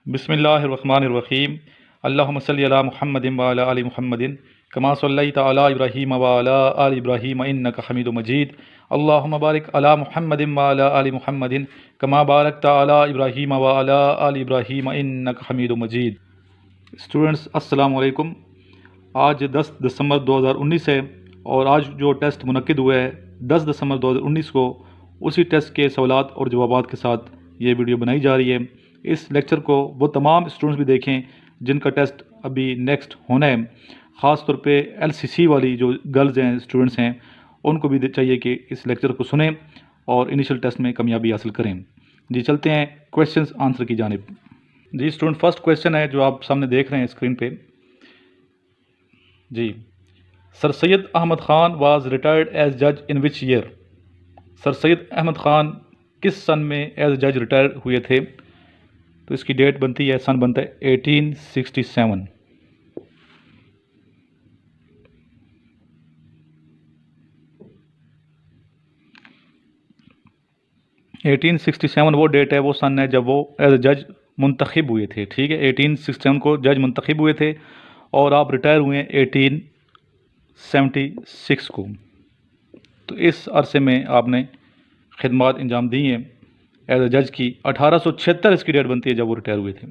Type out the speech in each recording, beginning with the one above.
बिस्मिल्लाहिर्रहमानिर्रहीम। अल्लाहुम्मा सल्लि अला मुहम्मदिन व अला आलि मुहम्मदिन कमा सल्लैता अला इब्राहीम व अला आलि इब्राहीम इन्नका हमीदुम मजीद। अल्लाहुम्मा बारिक अला मुहम्मदिन व अला आलि मुहम्मदिन कमा बारकता अला इब्राहीम व अला आलि इब्राहीम इन्नका हमीदुम मजीद। स्टूडेंट्स अस्सलामु अलैकुम। आज 10 दिसंबर 2019 है और आज जो टेस्ट मुनक्किद हुआ है 10 दिसंबर 2019 को, उसी टेस्ट के सवालात और जवाबात के साथ ये वीडियो बनाई जा रही है। इस लेक्चर को वो तमाम स्टूडेंट्स भी देखें जिनका टेस्ट अभी नेक्स्ट होना है। ख़ास तौर पे LCC वाली जो गर्ल्स हैं, स्टूडेंट्स हैं, उनको भी चाहिए कि इस लेक्चर को सुनें और इनिशियल टेस्ट में कामयाबी हासिल करें। जी चलते हैं क्वेश्चंस आंसर की जानिब। जी स्टूडेंट, फर्स्ट क्वेश्चन है जो आप सामने देख रहे हैं स्क्रीन पे। जी, sir Syed Ahmad Khan was retired as जज in which year. Sir Syed Ahmad Khan किस सन में एज जज रिटायर हुए थे? तो इसकी डेट बनती है, सन बनता है 1867। वो डेट है, वो सन है जब वो एज ए जज मुंतखब हुए थे। ठीक है, 1867 को जज मुंतखब हुए थे और आप रिटायर हुए हैं 1876 को। तो इस अरसे में आपने खिदमत अंजाम दी हैं एज ए जज की। 1876 इसकी डेट बनती है जब वो रिटायर हुए थे।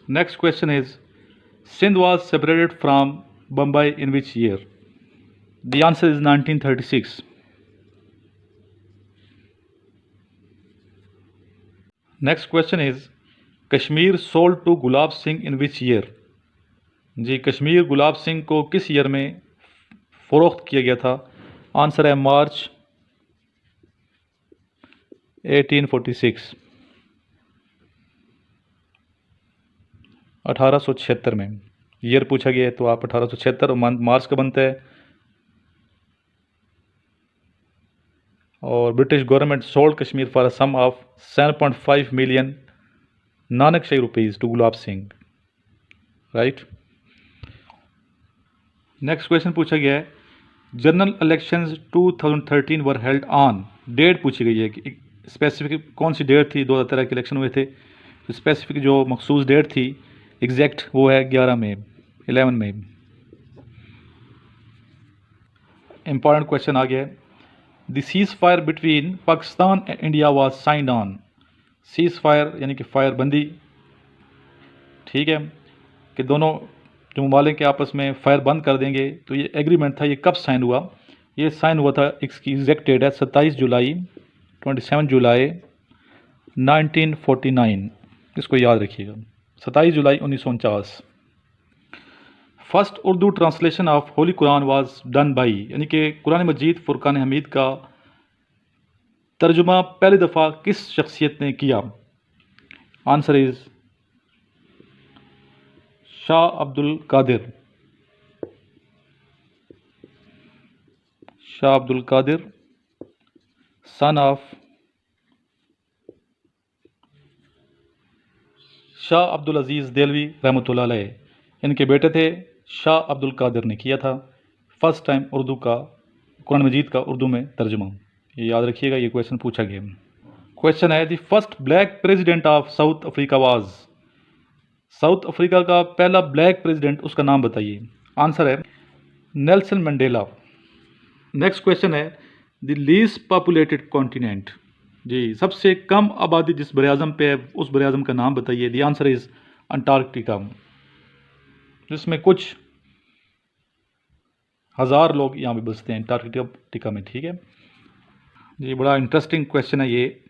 Next question is Sindh was separated from Bombay in which year? The answer is 1936। Next question is Kashmir sold to Gulab Singh in which year? जी, कश्मीर गुलाब सिंह को किस ईयर में फ़रोख्त किया गया था? आंसर है मार्च 1846, 1876 में। ईयर पूछा गया है तो आप 1876 मार्च का बनता है। और British government sold Kashmir for a sum of 7.5 million Nanakshahi rupees to Gulab Singh, right. Next question पूछा गया है general elections 2013 were held on. Date पूछी गई है कि स्पेसिफिक कौन सी डेट थी 2013 के इलेक्शन हुए थे। तो स्पेसिफिक जो मखसूस डेट थी एग्जैक्ट वो है 11 मई, 11 मई। इंपॉर्टेंट क्वेश्चन आ गया है the seize fire between Pakistan and India was signed on. Seize fire यानी कि फायर बंदी, ठीक है, कि दोनों जो ममालिक के आपस में फायर बंद कर देंगे। तो ये एग्रीमेंट था, ये कब साइन हुआ? ये साइन हुआ था, इसकी एग्जैक्ट डेट है 27 जुलाई 1949। इसको याद रखिएगा, 27 जुलाई 1949। First Urdu translation of Holi Quran was done by, यानी कि कुरान मजीद फुरकान हमीद का तर्जुमा पहली दफ़ा किस शख्सियत ने किया? Answer is Shah Abdul Qadir. Shah Abdul Qadir son of Shah Abdul Aziz Dehlavi रहमतुल्लाह अलैह, इनके बेटे थे। शाह अब्दुल कादिर ने किया था फर्स्ट टाइम उर्दू का, कुरान मजीद का उर्दू में तर्जुमा। ये याद रखिएगा, ये क्वेश्चन पूछा गया। क्वेश्चन है the first black president of south Africa was. South Africa का पहला ब्लैक प्रेसिडेंट, उसका नाम बताइए। आंसर है नेल्सन मंडेला। नेक्स्ट क्वेश्चन है द लीस्ट पॉपुलेटेड कॉन्टिनेंट। जी, सबसे कम आबादी जिस बरआज़म पे है उस बरआज़म का नाम बताइए। द आंसर इज़ अंटार्कटिका, जिसमें कुछ हज़ार लोग यहाँ पे बसते हैं अंटार्कटिका में, ठीक है जी। बड़ा इंटरेस्टिंग क्वेश्चन है ये।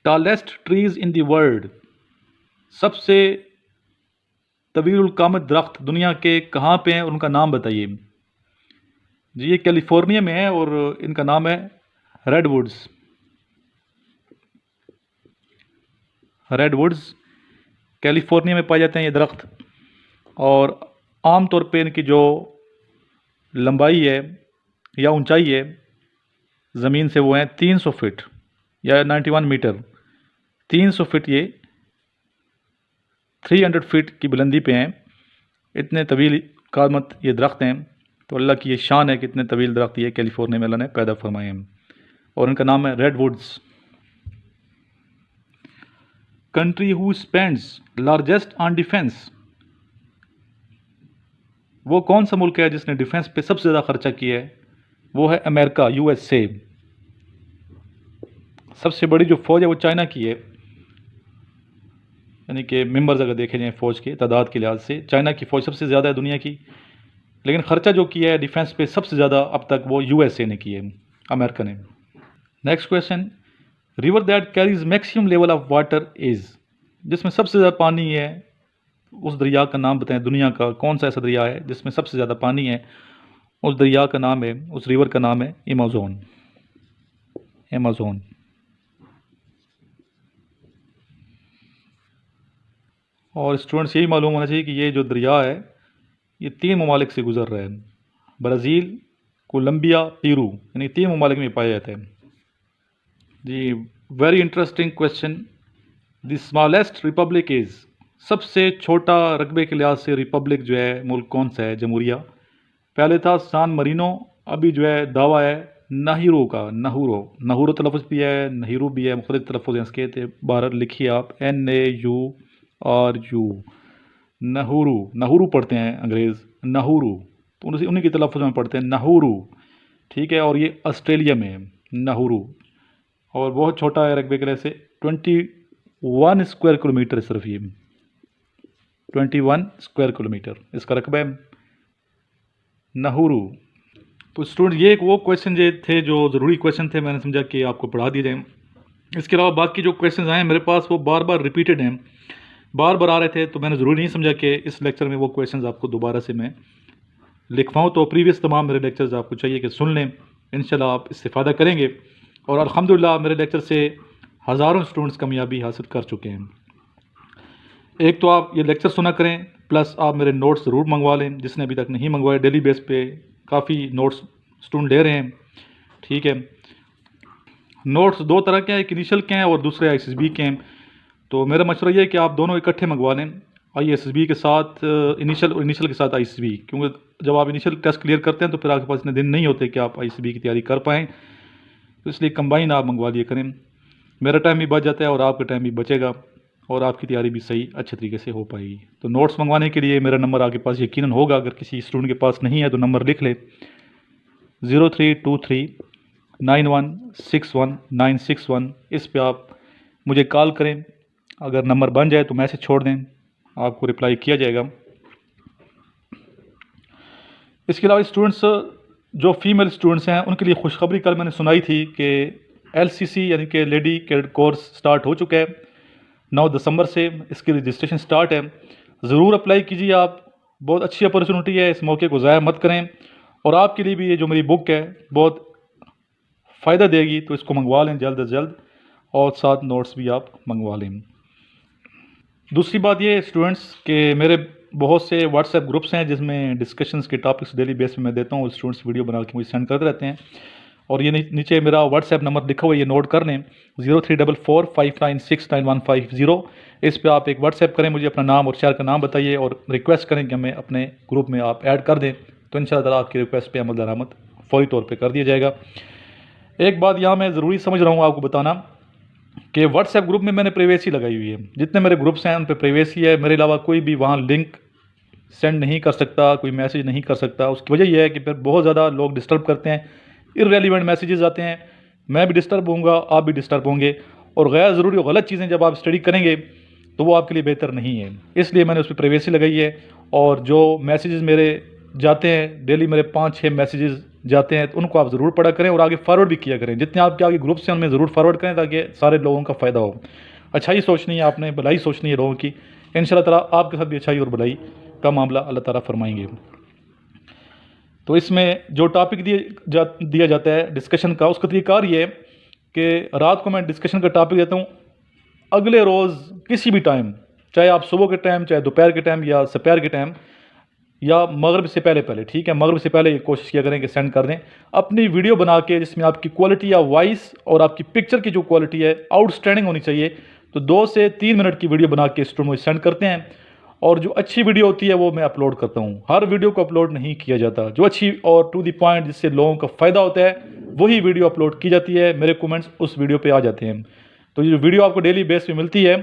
Tallest trees in the world, सबसे तवील कामत दरख्त दुनिया के कहाँ पे हैं और उनका नाम बताइए। जी, ये कैलिफोर्निया में है और इनका नाम है रेडवुड्स। रेडवुड्स कैलिफोर्निया में पाए जाते हैं ये दरख्त। और आम तौर पे इनकी जो लंबाई है या ऊंचाई है ज़मीन से, वो है 300 फीट या 91 मीटर। 300 फीट, ये 300 फीट की बुलंदी पे हैं। इतने तवील कामत ये दरख्त हैं। तो अल्लाह की ये शान है कि इतने तवील दरख्त ये कैलिफोर्निया में अल्लाह ने पैदा फरमाए हैं और इनका नाम है redwoods. Country who spends largest on defence, वो कौन सा मुल्क है जिसने डिफेंस पे सबसे ज़्यादा खर्चा किया है? वो है अमेरिका, USA। सबसे बड़ी जो फ़ौज है वो चाइना की है, यानी कि मेंबर्स अगर देखे जाएँ फ़ौज के तादाद के लिहाज से चाइना की फ़ौज सबसे ज़्यादा है दुनिया की, लेकिन ख़र्चा जो किया है डिफेंस पे सबसे ज़्यादा अब तक वो USA ने किया है, अमेरिका ने। Next question, river that carries maximum level of water is, जिसमें सबसे ज़्यादा पानी है उस दरिया का नाम बताएं। दुनिया का कौन सा ऐसा दरिया है जिसमें सबसे ज़्यादा पानी है? उस दरिया का नाम है, उस रिवर का नाम है अमेज़न। अमेज़न। और स्टूडेंट्स यही मालूम होना चाहिए कि ये जो दरिया है ये 3 ममालिक से गुजर रहा है, ब्राज़ील, कोलंबिया, पेरू, यानी 3 ममालिक में पाया जाता है जी। Very interesting question, the smallest republic is, सबसे छोटा रकबे के लिहाज से रिपब्लिक जो है मुल्क कौन सा है, जमहूरिया? पहले था सान मरीनो, अभी जो है दावा है नाहिरो का, नहूरो तलफ़ुज़ भी है, नहीरू भी है, मुख्तलिफ तलफ़ुज़ हैं इसके। तो बाहर लिखिए आप NAURU, नहूरू पढ़ते हैं अंग्रेज़, नहूरू, तो उन्हीं की तलफ़ुज़ में पढ़ते हैं नहूरू, ठीक है। और ये ऑस्ट्रेलिया में है नहूरू, और बहुत छोटा है रकबे के लिहाज से, 21 स्क्वायर किलोमीटर सिर्फ, ये 21 स्क्वायर किलोमीटर इसका रकबा है नहूरू। तो स्टूडेंट ये एक वो क्वेश्चन जो थे जो ज़रूरी क्वेश्चन थे, मैंने समझा कि आपको पढ़ा दिए जाएँ। इसके अलावा बाकी जो क्वेश्चंस आए हैं मेरे पास वो बार बार रिपीटेड हैं, बार बार आ रहे थे, तो मैंने ज़रूरी नहीं समझा कि इस लेक्चर में वो क्वेश्चंस आपको दोबारा से मैं लिखवाऊँ। तो प्रीवियस तमाम मेरे लेक्चर्स आपको चाहिए कि सुन लें, इंशाल्लाह आप इस्तेफ़ादा करेंगे। और अल्हम्दुलिल्लाह मेरे लेक्चर से हज़ारों स्टूडेंट्स कामयाबी हासिल कर चुके हैं। एक तो आप ये लेक्चर सुना करें, प्लस आप मेरे नोट्स ज़रूर मंगवा लें, जिसने अभी तक नहीं मंगवाए। डेली बेस पे काफ़ी नोट्स स्टूडेंट ले रहे हैं, ठीक है। नोट्स 2 तरह के हैं, एक इनिशियल के हैं और दूसरे ISSB के हैं। तो मेरा मशवरा ये है कि आप दोनों इकट्ठे मंगवा लें, ISSB के साथ इनिशियल और इनिशियल के साथ ISSB, क्योंकि जब आप इनिशियल टेस्ट क्लियर करते हैं तो फिर आपके पास इतने दिन नहीं होते कि आप ISSB की तैयारी कर पाएँ, तो इसलिए कंबाइन आप मंगवा लिया करें। मेरा टाइम भी बच जाता है और आपका टाइम भी बचेगा और आपकी तैयारी भी सही अच्छे तरीके से हो पाएगी। तो नोट्स मंगवाने के लिए मेरा नंबर आपके पास यकीनन होगा, अगर किसी स्टूडेंट के पास नहीं है तो नंबर लिख ले, 03239161 इस पे आप मुझे कॉल करें। अगर नंबर बन जाए तो मैसेज छोड़ दें, आपको रिप्लाई किया जाएगा। इसके अलावा स्टूडेंट्स जो फीमेल स्टूडेंट्स हैं उनके लिए खुशखबरी कल मैंने सुनाई थी कि LCC यानी कि लेडी कैडेट कोर्स स्टार्ट हो चुका है। 9 दिसंबर से इसकी रजिस्ट्रेशन स्टार्ट है, ज़रूर अप्लाई कीजिए आप, बहुत अच्छी अपॉर्चुनिटी है, इस मौके को ज़ाया मत करें। और आपके लिए भी ये जो मेरी बुक है बहुत फ़ायदा देगी, तो इसको मंगवा लें जल्द अज जल्द, और साथ नोट्स भी आप मंगवा लें। दूसरी बात ये स्टूडेंट्स के मेरे बहुत से व्हाट्सएप ग्रुप्स हैं जिसमें डिस्कशंस के टॉपिक्स डेली बेस पे मैं देता हूँ, स्टूडेंट्स वीडियो बना के मुझे सेंड करते रहते हैं। और ये नीचे मेरा व्हाट्सएप नंबर लिखा हुआ है, ये नोट कर लें, 0344596950। इस पे आप एक व्हाट्सएप करें, मुझे अपना नाम और शहर का नाम बताइए और रिक्वेस्ट करें कि हमें अपने ग्रुप में आप ऐड कर दें, तो इंशाअल्लाह आपकी रिक्वेस्ट पे अमल दरामद फौरी तौर पे कर दिया जाएगा। एक बात यहाँ मैं ज़रूरी समझ रहा हूँ आपको बताना कि व्हाट्सएप ग्रुप में मैंने प्राइवेसी लगाई हुई है, जितने मेरे ग्रुप्स हैं उन पर प्राइवेसी है, मेरे अलावा कोई भी वहाँ लिंक सेंड नहीं कर सकता, कोई मैसेज नहीं कर सकता। उसकी वजह यह है कि फिर बहुत ज़्यादा लोग डिस्टर्ब करते हैं, इररेलेवेंट मैसेजेस आते हैं, मैं भी डिस्टर्ब होऊंगा, आप भी डिस्टर्ब होंगे, और गैर ज़रूरी और गलत चीज़ें जब आप स्टडी करेंगे तो वो आपके लिए बेहतर नहीं है। इसलिए मैंने उस पर प्राइवेसी लगाई है। और जो मैसेजेस मेरे जाते हैं, डेली मेरे 5-6 मैसेजेस जाते हैं, तो उनको आप ज़रूर पढ़ा करें और आगे फॉरवर्ड भी किया करें। जितने आपके आगे ग्रुप्स हैं उनमें ज़रूर फॉरवर्ड करें ताकि सारे लोगों का फ़ायदा हो। अच्छाई सोचनी है आपने, भलाई सोचनी है लोगों की, इंशाअल्लाह ताला आपके साथ भी अच्छाई और भलाई का मामला अल्लाह ताला फरमाएंगे। तो इसमें जो टॉपिक दिया जाता है डिस्कशन का, उसका तरीक़ार ये है कि रात को मैं डिस्कशन का टॉपिक देता हूँ, अगले रोज़ किसी भी टाइम, चाहे आप सुबह के टाइम, चाहे दोपहर के टाइम या दोपहर के टाइम या मगरिब से पहले, ठीक है, मगरिब से पहले ये कोशिश किया करें कि सेंड कर दें अपनी वीडियो बना के, जिसमें आपकी क्वालिटी या वॉइस और आपकी पिक्चर की जो क्वालिटी है आउटस्टैंडिंग होनी चाहिए। तो 2 से 3 मिनट की वीडियो बना के स्टूडेंट मुझे सेंड करते हैं, और जो अच्छी वीडियो होती है वो मैं अपलोड करता हूँ। हर वीडियो को अपलोड नहीं किया जाता, जो अच्छी और टू द पॉइंट जिससे लोगों का फ़ायदा होता है वही वीडियो अपलोड की जाती है, मेरे कमेंट्स उस वीडियो पे आ जाते हैं। तो ये जो वीडियो आपको डेली बेस पे मिलती है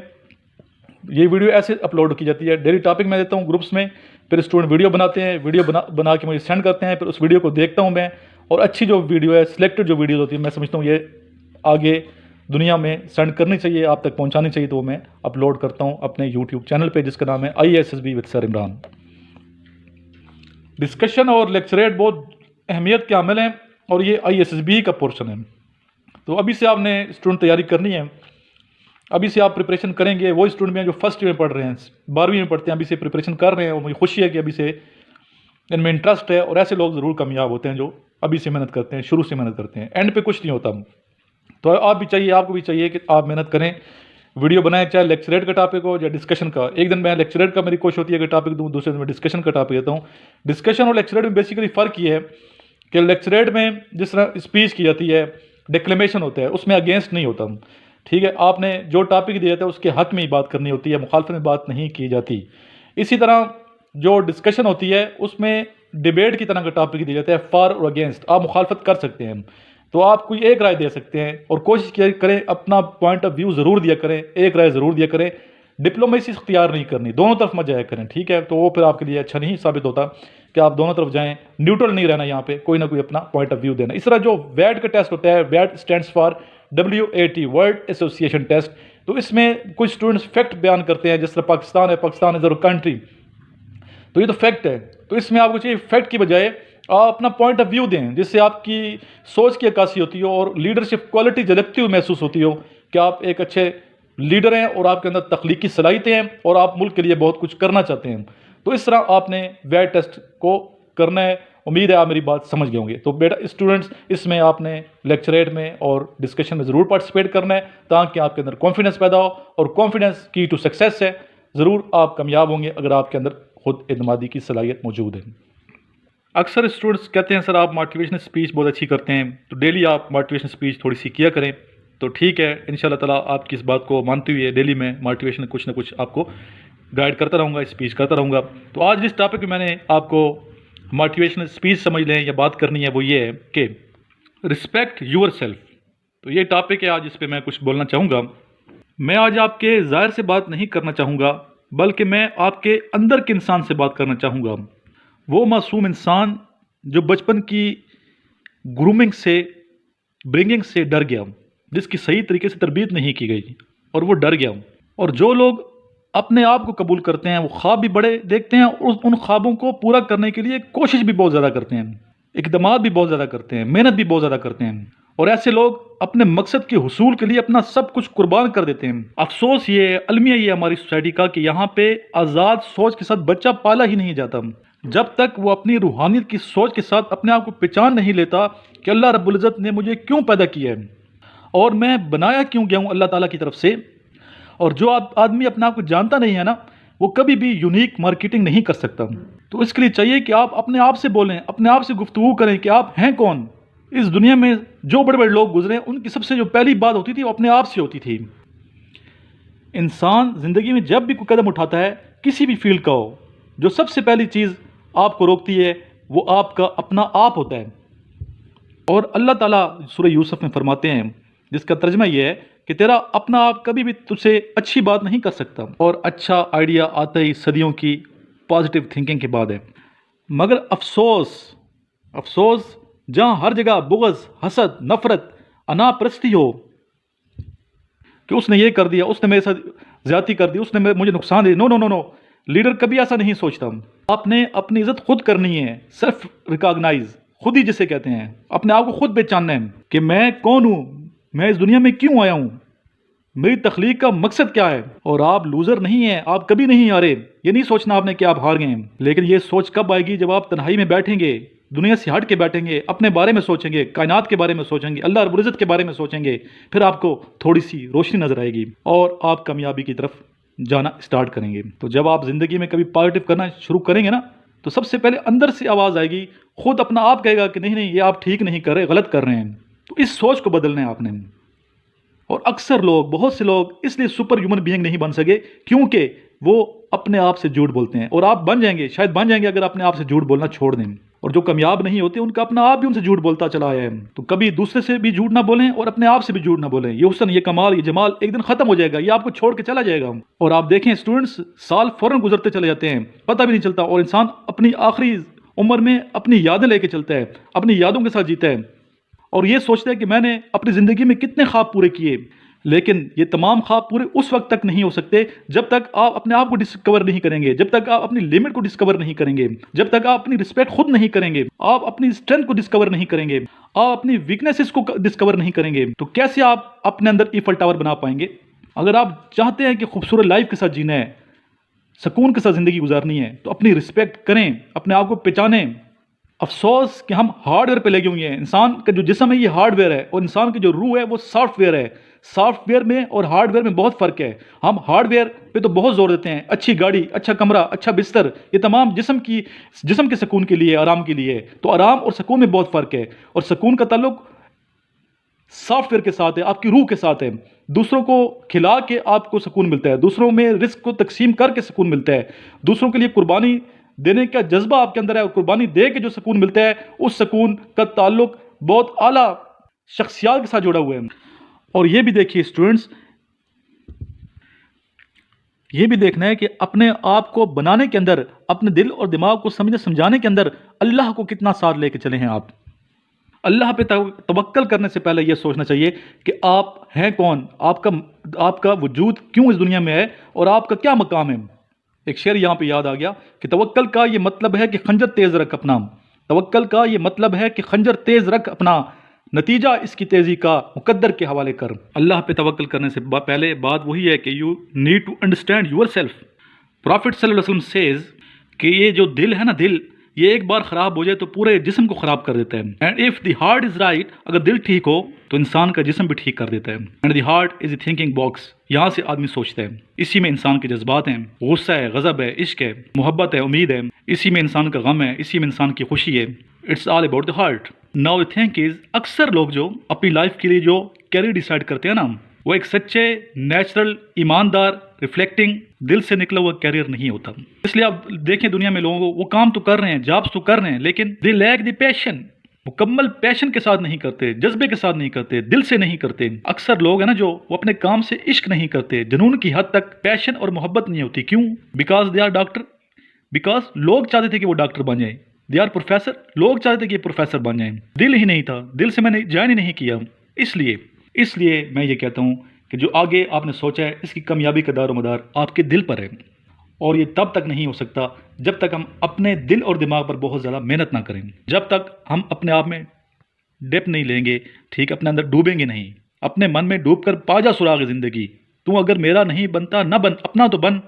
ये वीडियो ऐसे अपलोड की जाती है, डेली टॉपिक मैं देता हूँ ग्रुप्स में, फिर स्टूडेंट वीडियो बनाते हैं, वीडियो बना के मुझे सेंड करते हैं, फिर उस वीडियो को देखता हूँ मैं, और अच्छी जो वीडियो है, सिलेक्टेड जो वीडियो होती है, मैं समझता हूँ ये आगे दुनिया में सेंड करनी चाहिए, आप तक पहुँचानी चाहिए, तो वो मैं अपलोड करता हूँ अपने यूट्यूब चैनल पर, जिसका नाम है IASSB with sir Imran. Discussion और लेक्चरेट बहुत अहमियत के अमल हैं, और ये IASSB का पोर्शन है। तो अभी से आपने स्टूडेंट तैयारी करनी है, अभी से आप प्रिपरेशन करेंगे। वो स्टूडेंट में जो फर्स्ट ईयर में पढ़ रहे हैं, 12वीं में पढ़ते हैं, अभी से प्रिपरेशन कर रहे हैं, और मुझे खुशी है कि अभी से इनमें इंटरेस्ट है, और ऐसे लोग ज़रूर कामयाब होते हैं जो अभी से मेहनत करते हैं, शुरू से मेहनत करते हैं, एंड पे कुछ नहीं होता। तो आप भी चाहिए, आपको भी चाहिए कि आप मेहनत करें, वीडियो बनाएं, चाहे लेक्चरेट का टॉपिक हो या डिस्कशन का। एक दिन मैं लेक्चरेट का मेरी कोशिश होती है कि टॉपिक दूँ, दूसरे दिन मैं डिस्कशन का टॉपिक देता हूँ। डिस्कशन और लेक्चरेट में बेसिकली फ़र्क ये है कि लेक्चरेट में जिस तरह स्पीच की जाती है, डिक्लेमेशन होता है, उसमें अगेंस्ट नहीं होता, ठीक है। आपने जो टॉपिक दिया था उसके हक में ही बात करनी होती है, मुखालफत में बात नहीं की जाती। इसी तरह जो डिस्कशन होती है उसमें डिबेट की तरह का टॉपिक दिया जाता है, फॉर और अगेंस्ट, आप मुखालफत कर सकते हैं, तो आप कोई एक राय दे सकते हैं, और कोशिश करें अपना पॉइंट ऑफ व्यू ज़रूर दिया करें, एक राय ज़रूर दिया करें, डिप्लोमेसी इख्तियार नहीं करनी, दोनों तरफ मत जाया करें, ठीक है। तो वो फिर आपके लिए अच्छा नहीं साबित होता कि आप दोनों तरफ जाएं, न्यूट्रल नहीं रहना, यहाँ पे कोई ना कोई अपना पॉइंट ऑफ व्यू देना। इस तरह जो वैट का टेस्ट होता है, वैट stands for WAT, world association test, तो इसमें कुछ स्टूडेंट्स फैक्ट बयान करते हैं, जिस तरह पाकिस्तान है, पाकिस्तान इज अ कंट्री, तो ये तो फैक्ट है। तो इसमें आपको चाहिए फैक्ट की बजाय आप अपना पॉइंट ऑफ व्यू दें, जिससे आपकी सोच की अक्कासी होती हो और लीडरशिप क्वालिटी झलकती हुई महसूस होती हो कि आप एक अच्छे लीडर हैं और आपके अंदर तख्लीकी सलाहियतें हैं और आप मुल्क के लिए बहुत कुछ करना चाहते हैं। तो इस तरह आपने वैट टेस्ट को करना है। उम्मीद है आप मेरी बात समझ गए होंगे। तो बेटा स्टूडेंट्स, इसमें आपने लेक्चरेट में और डिस्कशन में ज़रूर पार्टिसिपेट करना है, ताकि आपके अंदर कॉन्फिडेंस पैदा हो, और कॉन्फिडेंस की टू सक्सेस है। ज़रूर आप कामयाब होंगे अगर आपके अंदर खुद एतमादी की सलाहियत मौजूद है। अक्सर स्टूडेंट्स कहते हैं सर आप मोटिवेशनल स्पीच बहुत अच्छी करते हैं, तो डेली आप मोटिवेशनल स्पीच थोड़ी सी किया करें। तो ठीक है, इंशाल्लाह ताला आपकी इस बात को मानते हुए डेली में मोटिवेशन कुछ ना कुछ आपको गाइड करता रहूँगा, स्पीच करता रहूँगा। तो आज जिस टॉपिक में मैंने आपको मोटिवेशनल स्पीच समझ लें या बात करनी है, वो ये है कि रिस्पेक्ट यूर सेल्फ। तो ये टॉपिक है आज, इस पर मैं कुछ बोलना चाहूँगा। मैं आज आपके ज़ाहिर से बात नहीं करना चाहूँगा, बल्कि मैं आपके अंदर के इंसान से बात करना चाहूँगा। वो मासूम इंसान जो बचपन की ग्रूमिंग से, ब्रिंगिंग से डर गया, जिसकी सही तरीके से तरबियत नहीं की गई और वो डर गया। और जो लोग अपने आप को कबूल करते हैं, वो ख्वाब भी बड़े देखते हैं और उन ख्वाबों को पूरा करने के लिए कोशिश भी बहुत ज़्यादा करते हैं, इक़दामात भी बहुत ज़्यादा करते हैं, मेहनत भी बहुत ज़्यादा करते हैं। और ऐसे लोग अपने मकसद के हुसूल के लिए अपना सब कुछ कुर्बान कर देते हैं। अफसोस ये है, अलमिया ये हमारी सोसाइटी का, कि यहाँ पे आज़ाद सोच के साथ बच्चा पाला ही नहीं जाता जब तक वो अपनी रूहानियत की सोच के साथ अपने आप को पहचान नहीं लेता कि अल्लाह रब्बुल इज़्ज़त ने मुझे क्यों पैदा किया है और मैं बनाया क्यों गया हूँ अल्लाह ताला की तरफ से। और जो आदमी अपने आप को जानता नहीं है ना, वो कभी भी यूनिक मार्केटिंग नहीं कर सकता। तो इसके लिए चाहिए कि आप अपने आप से बोलें, अपने आप से गुफ्तगू करें कि आप हैं कौन। इस दुनिया में जो बड़े बड़े लोग गुजरे, उनकी सबसे जो पहली बात होती थी वो अपने आप से होती थी। इंसान ज़िंदगी में जब भी कोई कदम उठाता है, किसी भी फील्ड का हो, जो सबसे पहली चीज़ आपको रोकती है वो आपका अपना आप होता है। और अल्लाह ताला सूरह यूसुफ में फरमाते हैं, जिसका तर्जमा ये है कि तेरा अपना आप कभी भी तुझसे अच्छी बात नहीं कर सकता, और अच्छा आइडिया आता ही सदियों की पॉजिटिव थिंकिंग के बाद है। मगर अफसोस जहाँ हर जगह बुग़्ज़, हसद, नफ़रत, अनापरस्ती हो कि उसने ये कर दिया, उसने मेरे साथ ज़्यादती कर दी, उसने मुझे नुकसान दिया। नो, लीडर कभी ऐसा नहीं सोचता। आपने अपनी इज़्ज़त खुद करनी है, सेल्फ रिकॉग्नाइज, खुद ही जिसे कहते हैं, अपने आप को खुद पहचानना है कि मैं कौन हूँ, मैं इस दुनिया में क्यों आया हूँ, मेरी तख्लीक का मकसद क्या है। और आप लूज़र नहीं हैं, आप कभी नहीं हारे। ये नहीं सोचना आपने कि आप हार गए हैं, लेकिन ये सोच कब आएगी जब आप तन्हाई में बैठेंगे, दुनिया से हट के बैठेंगे, अपने बारे में सोचेंगे, कायनात के बारे में सोचेंगे, अल्लाह रब्बुल इज़्ज़त के बारे में सोचेंगे, फिर आपको थोड़ी सी रोशनी नजर आएगी और आप कामयाबी की तरफ जाना स्टार्ट करेंगे। तो जब आप ज़िंदगी में कभी पॉजिटिव करना शुरू करेंगे ना, तो सबसे पहले अंदर से आवाज़ आएगी, खुद अपना आप कहेगा कि नहीं ये आप ठीक नहीं कर रहे, गलत कर रहे हैं। तो इस सोच को बदलना है आपने। और अक्सर लोग, बहुत से लोग इसलिए सुपर ह्यूमन बीइंग नहीं बन सके क्योंकि वो अपने आप से झूठ बोलते हैं। और आप बन जाएंगे, शायद बन जाएंगे, अगर अपने आप से झूठ बोलना छोड़ दें। और जो कामयाब नहीं होते उनका अपना आप भी उनसे झूठ बोलता चला आया है। तो कभी दूसरे से भी झूठ ना बोलें और अपने आप से भी झूठ ना बोलें। ये हुस्न, ये कमाल, ये जमाल एक दिन खत्म हो जाएगा, ये आपको छोड़ के चला जाएगा। और आप देखें स्टूडेंट्स, साल फौरन गुजरते चले जाते हैं, पता भी नहीं चलता, और इंसान अपनी आखिरी उम्र में अपनी यादें लेके चलता है, अपनी यादों के साथ जीता है और ये सोचता है कि मैंने अपनी ज़िंदगी में कितने ख्वाब पूरे किए। लेकिन ये तमाम ख्वाब पूरे उस वक्त तक नहीं हो सकते जब तक आप अपने आप को डिस्कवर नहीं करेंगे, जब तक आप अपनी लिमिट को डिस्कवर नहीं करेंगे, जब तक आप अपनी रिस्पेक्ट खुद नहीं करेंगे, आप अपनी स्ट्रेंथ को डिस्कवर नहीं करेंगे, आप अपनी वीकनेसेस को डिस्कवर नहीं करेंगे। तो कैसे आप अपने अंदर ईफल टावर बना पाएंगे? अगर आप चाहते हैं कि खूबसूरत लाइफ के साथ जीना है, सुकून के साथ ज़िंदगी गुजारनी है, तो अपनी रिस्पेक्ट करें, अपने आप को पहचानें। अफसोस कि हम हार्डवेयर पे लगे हुए हैं। इंसान का जो जिस्म है ये हार्डवेयर है और इंसान की जो रूह है वो सॉफ्टवेयर है। सॉफ्टवेयर में और हार्डवेयर में बहुत फ़र्क है। हम हार्डवेयर पे तो बहुत जोर देते हैं, अच्छी गाड़ी, अच्छा कमरा, अच्छा बिस्तर, ये तमाम जिस्म के सुकून के लिए, आराम के लिए। तो आराम और सुकून में बहुत फ़र्क है और सुकून का ताल्लुक सॉफ्टवेयर के साथ है, आपकी रूह के साथ है। दूसरों को खिला के आपको सुकून मिलता है, दूसरों में रिस्क को तकसीम करके सुकून मिलता है, दूसरों के लिए कुर्बानी देने का जज्बा आपके अंदर है और कुर्बानी दे के जो सुकून मिलता है, उस सुकून का ताल्लुक बहुत आला शख्सियात के साथ जुड़ा हुआ है। और ये भी देखिए स्टूडेंट्स, ये भी देखना है कि अपने आप को बनाने के अंदर, अपने दिल और दिमाग को समझने समझाने के अंदर अल्लाह को कितना साथ लेके चले हैं आप। अल्लाह पे तवक्कल करने से पहले यह सोचना चाहिए कि आप हैं कौन, आपका वजूद क्यों इस दुनिया में है और आपका क्या मकाम है। एक शेर यहाँ पे याद आ गया कि तवक्कल का ये मतलब है कि खंजर तेज़ रख अपना, तवक्कल का ये मतलब है कि खंजर तेज़ रख अपना, नतीजा इसकी तेज़ी का मुकद्दर के हवाले कर। अल्लाह पे तवक्कल करने से पहले बात वही है कि you need to understand yourself. Prophet सल्लल्लाहु अलैहि वसल्लम सेज कि ये जो दिल है ना, दिल ये एक बार ख़राब हो जाए तो पूरे जिस्म को ख़राब कर देता है। And if the heart is right, अगर दिल ठीक हो तो इंसान का जिस्म भी ठीक कर देता है। And the heart is the thinking box, यहाँ से आदमी सोचता है। इसी में इंसान के जज्बात हैं, गुस्सा है, गज़ब है, इश्क है, मोहब्बत है, उम्मीद है। इसी में इंसान का गम है, इसी में इंसान की खुशी है। It's all about the heart. Now the thing is, अक्सर लोग जो अपनी लाइफ के लिए जो कैरियर डिसाइड करते हैं ना, वो एक सच्चे, नेचुरल, ईमानदार, रिफ्लेक्टिंग दिल से निकला हुआ कैरियर नहीं होता। इसलिए आप देखें दुनिया में लोगों, वो काम तो कर रहे हैं, जॉब्स तो कर रहे हैं, लेकिन दे लैक द पैशन, मुकम्मल पैशन के साथ नहीं करते, जज्बे के साथ नहीं करते, दिल से नहीं करते। अक्सर लोग हैं ना जो वो अपने काम से इश्क नहीं करते, जुनून की हद तक पैशन और मोहब्बत नहीं होती। क्यों? Because they are doctor, because लोग चाहते थे कि वो डॉक्टर बन जाए। दे आर प्रोफेसर, लोग चाहते थे कि प्रोफेसर बन जाए। दिल ही नहीं था, दिल से मैंने ज्वाइन ही नहीं किया। इसलिए मैं ये कहता हूँ कि जो आगे आपने सोचा है इसकी कामयाबी का दारोमदार आपके दिल पर है। और ये तब तक नहीं हो सकता जब तक हम अपने दिल और दिमाग पर बहुत ज़्यादा मेहनत ना करें, जब तक हम अपने आप में डेप नहीं लेंगे, ठीक, अपने अंदर डूबेंगे नहीं। अपने मन में डूब कर पा जा सुराग ज़िंदगी। तू अगर मेरा नहीं बनता ना बन, अपना तो बन।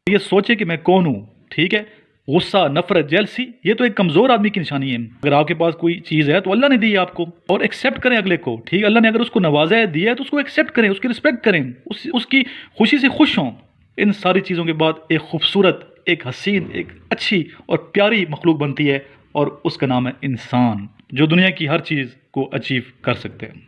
ये सोचे कि मैं कौन हूँ, ठीक है। गुस्सा, नफरत, जेलसी, ये तो एक कमज़ोर आदमी की निशानी है। अगर आपके पास कोई चीज़ है तो अल्लाह ने दी है आपको, और एक्सेप्ट करें अगले को, ठीक। अल्लाह ने अगर उसको नवाजा है, दिया है, तो उसको एक्सेप्ट करें, उसकी रिस्पेक्ट करें, उसकी खुशी से खुश हों। इन सारी चीज़ों के बाद एक खूबसूरत, एक हसीन, एक अच्छी और प्यारी मखलूक बनती है और उसका नाम है इंसान, जो दुनिया की हर चीज़ को अचीव कर सकते हैं।